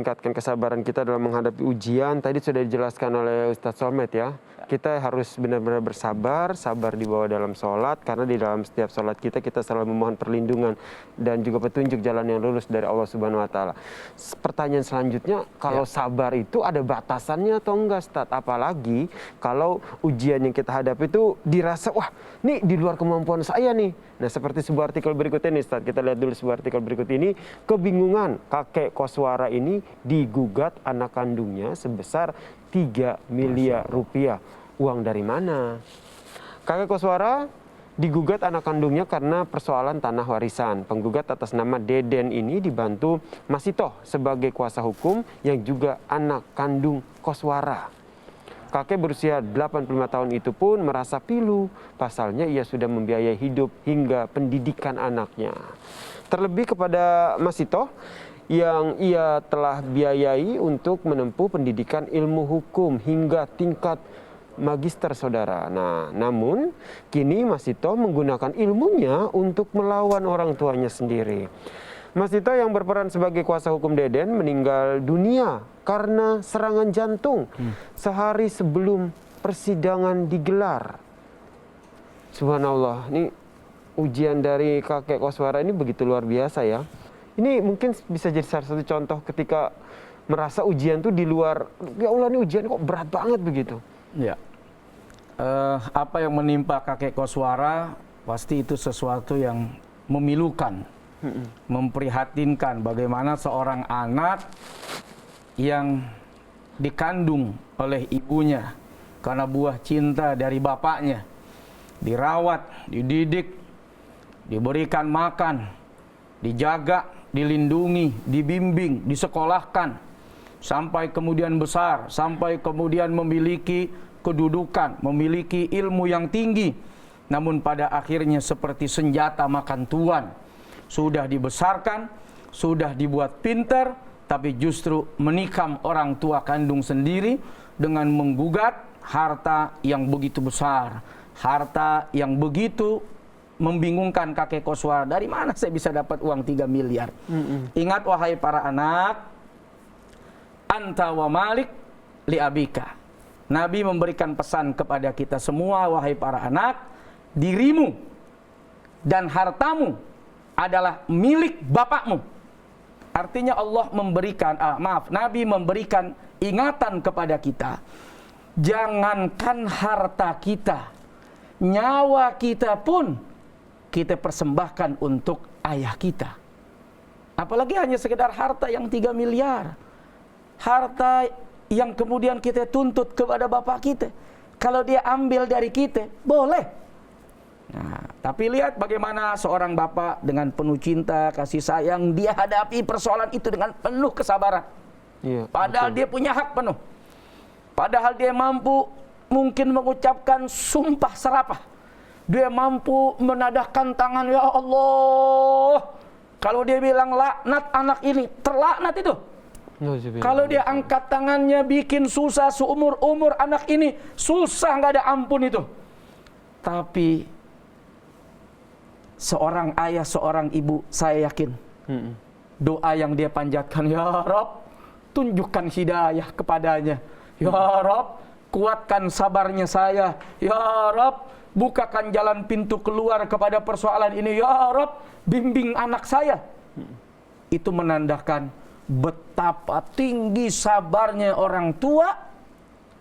meningkatkan kesabaran kita dalam menghadapi ujian, tadi sudah dijelaskan oleh Ustadz Solmed ya. Kita harus benar-benar bersabar, sabar dibawa dalam sholat, karena di dalam setiap sholat kita selalu memohon perlindungan dan juga petunjuk jalan yang lurus dari Allah Subhanahu Wa Taala. Pertanyaan selanjutnya, kalau sabar itu ada batasannya atau enggak, Ustadz? Apalagi kalau ujian yang kita hadapi itu dirasa, wah, ini di luar kemampuan saya nih. Nah, seperti sebuah artikel berikut ini, Ustadz. Kita lihat dulu sebuah artikel berikut ini. Kebingungan kakek koswara ini digugat anak kandungnya sebesar 3 miliar rupiah. Uang dari mana? Kakek koswara digugat anak kandungnya karena persoalan tanah warisan. Penggugat atas nama Deden ini dibantu Masitoh sebagai kuasa hukum yang juga anak kandung koswara. Kakek berusia 85 tahun itu pun merasa pilu. Pasalnya ia sudah membiayai hidup hingga pendidikan anaknya. Terlebih kepada Masitoh yang ia telah biayai untuk menempuh pendidikan ilmu hukum hingga tingkat magister, saudara. Nah, namun kini Masitoh menggunakan ilmunya untuk melawan orang tuanya sendiri. Masitoh yang berperan sebagai kuasa hukum Deden meninggal dunia karena serangan jantung sehari sebelum persidangan digelar. Subhanallah, ini ujian dari kakek koswara ini begitu luar biasa ya. Ini mungkin bisa jadi salah satu contoh ketika merasa ujian tuh di luar, ya Allah, ini ujian kok berat banget begitu. Ya, apa yang menimpa kakek koswara pasti itu sesuatu yang memilukan, memprihatinkan. Bagaimana seorang anak yang dikandung oleh ibunya karena buah cinta dari bapaknya, dirawat, dididik, diberikan makan, dijaga, dilindungi, dibimbing, disekolahkan, sampai kemudian besar, sampai kemudian memiliki kedudukan, memiliki ilmu yang tinggi. Namun pada akhirnya seperti senjata makan tuan, sudah dibesarkan, sudah dibuat pintar, tapi justru menikam orang tua kandung sendiri dengan menggugat harta yang begitu besar, harta yang begitu membingungkan kakek koswara. Dari mana saya bisa dapat uang 3 miliar? Ingat wahai para anak, anta wa malik li abika. Nabi memberikan pesan kepada kita semua, wahai para anak, dirimu dan hartamu adalah milik bapakmu. Artinya Allah memberikan, Nabi memberikan ingatan kepada kita. Jangankan harta kita, nyawa kita pun kita persembahkan untuk ayah kita. Apalagi hanya sekedar harta yang 3 miliar. Harta yang kemudian kita tuntut kepada bapak kita. Kalau dia ambil dari kita, boleh. Nah, tapi lihat bagaimana seorang bapak dengan penuh cinta, kasih sayang, dia hadapi persoalan itu dengan penuh kesabaran. Iya, padahal betul. Dia punya hak penuh. Padahal dia mampu mungkin mengucapkan sumpah serapah. Dia mampu menadahkan tangan, ya Allah. Kalau dia bilang laknat anak ini, terlaknat itu. Kalau dia angkat tangannya bikin susah seumur-umur anak ini, susah nggak ada ampun itu. Tapi seorang ayah, seorang ibu, saya yakin doa yang dia panjatkan, ya Rabb, tunjukkan hidayah kepadanya. Ya Rabb, kuatkan sabarnya saya. Ya Rabb, bukakan jalan pintu keluar kepada persoalan ini. Ya Rabb, bimbing anak saya. Itu menandakan betapa tinggi sabarnya orang tua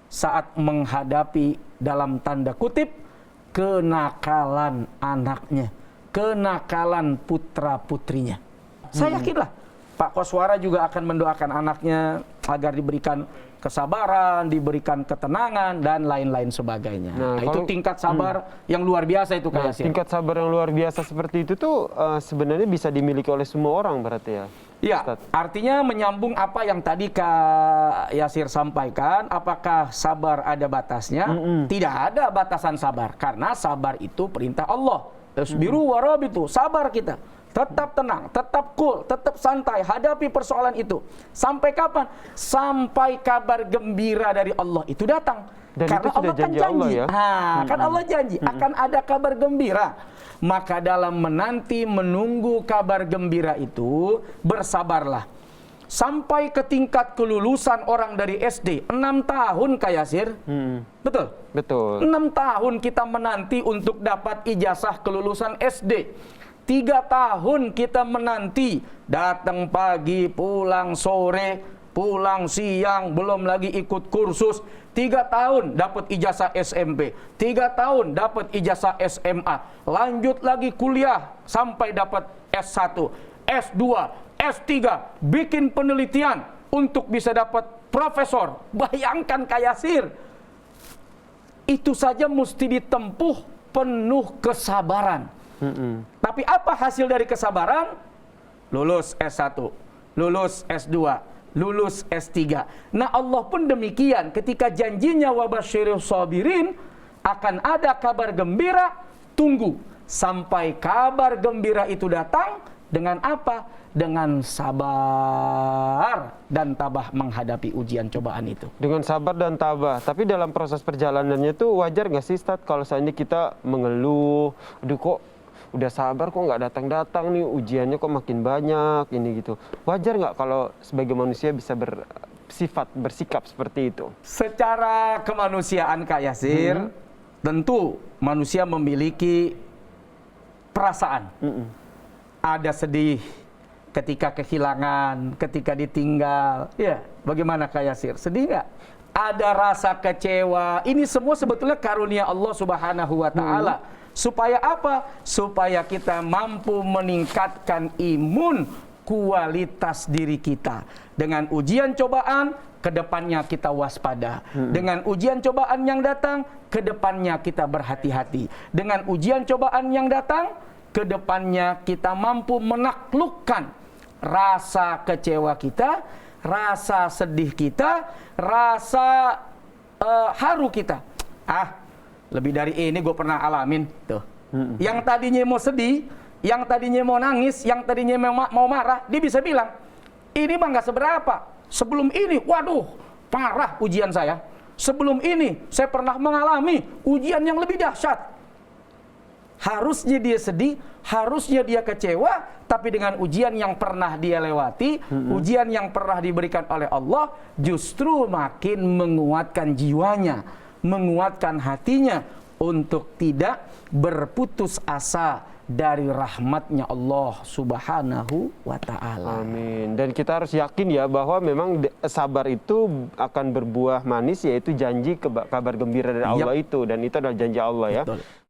saat menghadapi dalam tanda kutip kenakalan anaknya, kenakalan putra-putrinya. Saya yakinlah Pak Koswara juga akan mendoakan anaknya agar diberikan kesabaran, diberikan ketenangan, dan lain-lain sebagainya. Nah, itu tingkat sabar yang luar biasa itu, Kak Yasir. Tingkat sabar yang luar biasa seperti itu tuh sebenarnya bisa dimiliki oleh semua orang berarti ya? Iya, artinya menyambung apa yang tadi Kak Yasir sampaikan, apakah sabar ada batasnya? Tidak ada batasan sabar, karena sabar itu perintah Allah. Isbiru warabitu, sabar kita. Tetap tenang, tetap cool, tetap santai, hadapi persoalan itu. Sampai kapan? Sampai kabar gembira dari Allah itu datang. Dan karena itu sudah Allah kan janji. Allah ya? Kan Allah janji akan ada kabar gembira. Maka dalam menanti, menunggu kabar gembira itu, bersabarlah. sampai ke tingkat kelulusan orang dari SD 6 tahun Kak Yasir. Betul? Betul. 6 tahun kita menanti untuk dapat ijazah kelulusan SD. 3 tahun kita menanti, datang pagi, pulang sore, pulang siang, belum lagi ikut kursus. 3 tahun dapat ijazah SMP, 3 tahun dapat ijazah SMA, lanjut lagi kuliah sampai dapat S1, S2, S3, bikin penelitian untuk bisa dapat profesor. Bayangkan Kak Yasir, itu saja mesti ditempuh penuh kesabaran. Tapi apa hasil dari kesabaran? Lulus S1, lulus S2, lulus S3. Nah Allah pun demikian, ketika janjinya wabasyirus sabirin, akan ada kabar gembira, tunggu sampai kabar gembira itu datang. Dengan apa? Dengan sabar dan tabah menghadapi ujian cobaan itu. Dengan sabar dan tabah. Tapi dalam proses perjalanannya itu wajar nggak sih Ustaz kalau seandainya kita mengeluh, aduh kok udah sabar kok nggak datang-datang nih, ujiannya kok makin banyak ini gitu. Wajar nggak kalau sebagai manusia bisa bersikap seperti itu? Secara kemanusiaan Kak Yasir, tentu manusia memiliki perasaan. Ada sedih ketika kehilangan, ketika ditinggal. Ya, bagaimana Kak Yasir? Sedih nggak? Ada rasa kecewa. Ini semua sebetulnya karunia Allah Subhanahu wa Ta'ala. Supaya apa? Supaya kita mampu meningkatkan imun kualitas diri kita. Dengan ujian cobaan, kedepannya kita waspada. Dengan ujian cobaan yang datang, kedepannya kita berhati-hati. Dengan ujian cobaan yang datang, kedepannya kita mampu menaklukkan rasa kecewa kita, rasa sedih kita, rasa haru kita. Lebih dari ini gue pernah alamin tuh. Yang tadinya mau sedih, yang tadinya mau nangis, yang tadinya mau marah, dia bisa bilang, ini mah nggak seberapa. Sebelum ini, waduh, parah ujian saya. Sebelum ini, saya pernah mengalami ujian yang lebih dahsyat. Harusnya dia sedih, harusnya dia kecewa, tapi dengan ujian yang pernah dia lewati, ujian yang pernah diberikan oleh Allah, justru makin menguatkan jiwanya, menguatkan hatinya untuk tidak berputus asa dari rahmatnya Allah Subhanahu wa Ta'ala. Amin. Dan kita harus yakin ya bahwa memang sabar itu akan berbuah manis, yaitu janji kabar gembira dari Allah itu, dan itu adalah janji Allah ya. Betul.